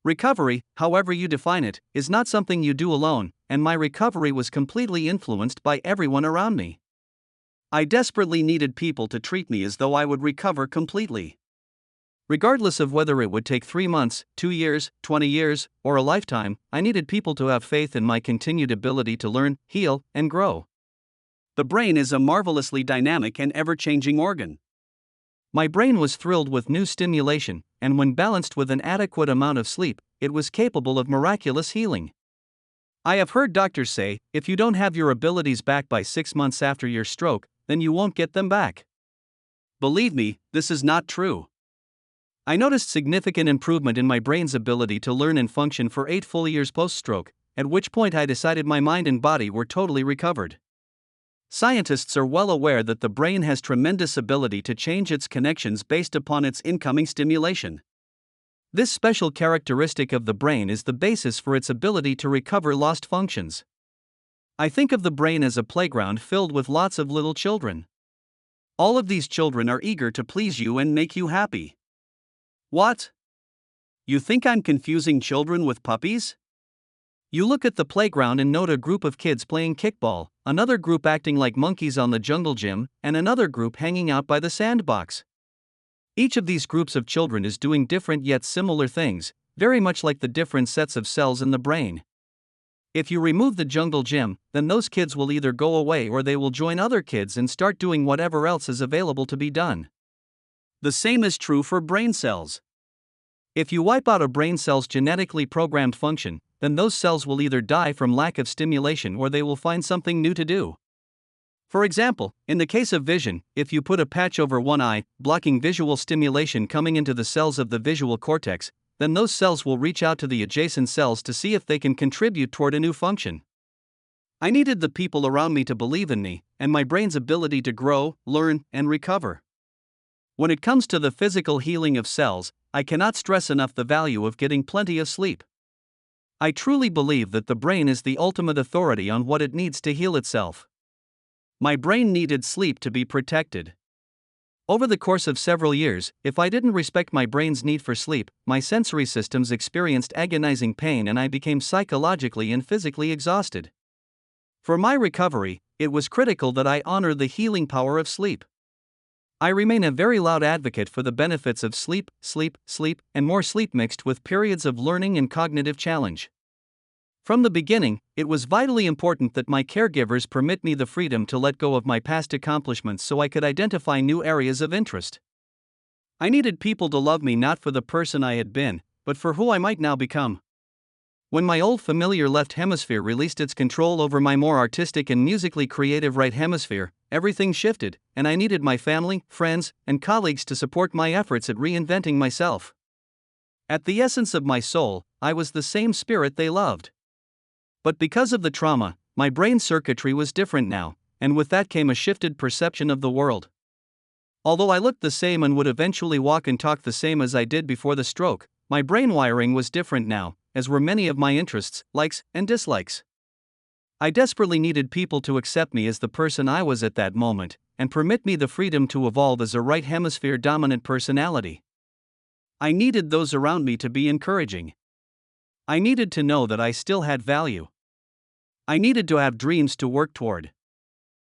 Recovery, however you define it, is not something you do alone, and my recovery was completely influenced by everyone around me. I desperately needed people to treat me as though I would recover completely. Regardless of whether it would take 3 months, 2 years, 20 years, or a lifetime, I needed people to have faith in my continued ability to learn, heal, and grow. The brain is a marvelously dynamic and ever-changing organ. My brain was thrilled with new stimulation, and when balanced with an adequate amount of sleep, it was capable of miraculous healing. I have heard doctors say, if you don't have your abilities back by 6 months after your stroke, then you won't get them back. Believe me, this is not true. I noticed significant improvement in my brain's ability to learn and function for 8 full years post-stroke, at which point I decided my mind and body were totally recovered. Scientists are well aware that the brain has tremendous ability to change its connections based upon its incoming stimulation. This special characteristic of the brain is the basis for its ability to recover lost functions. I think of the brain as a playground filled with lots of little children. All of these children are eager to please you and make you happy. What? You think I'm confusing children with puppies? You look at the playground and note a group of kids playing kickball, another group acting like monkeys on the jungle gym, and another group hanging out by the sandbox. Each of these groups of children is doing different yet similar things, very much like the different sets of cells in the brain. If you remove the jungle gym, then those kids will either go away or they will join other kids and start doing whatever else is available to be done. The same is true for brain cells. If you wipe out a brain cell's genetically programmed function, then those cells will either die from lack of stimulation or they will find something new to do. For example, in the case of vision, if you put a patch over one eye, blocking visual stimulation coming into the cells of the visual cortex, then those cells will reach out to the adjacent cells to see if they can contribute toward a new function. I needed the people around me to believe in me, and my brain's ability to grow, learn, and recover. When it comes to the physical healing of cells, I cannot stress enough the value of getting plenty of sleep. I truly believe that the brain is the ultimate authority on what it needs to heal itself. My brain needed sleep to be protected. Over the course of several years, if I didn't respect my brain's need for sleep, my sensory systems experienced agonizing pain and I became psychologically and physically exhausted. For my recovery, it was critical that I honor the healing power of sleep. I remain a very loud advocate for the benefits of sleep, and more sleep mixed with periods of learning and cognitive challenge. From the beginning, it was vitally important that my caregivers permit me the freedom to let go of my past accomplishments so I could identify new areas of interest. I needed people to love me not for the person I had been, but for who I might now become. When my old familiar left hemisphere released its control over my more artistic and musically creative right hemisphere, everything shifted, and I needed my family, friends, and colleagues to support my efforts at reinventing myself. At the essence of my soul, I was the same spirit they loved. But because of the trauma, my brain circuitry was different now, and with that came a shifted perception of the world. Although I looked the same and would eventually walk and talk the same as I did before the stroke, my brain wiring was different now, as were many of my interests, likes, and dislikes. I desperately needed people to accept me as the person I was at that moment, and permit me the freedom to evolve as a right hemisphere dominant personality. I needed those around me to be encouraging. I needed to know that I still had value. I needed to have dreams to work toward.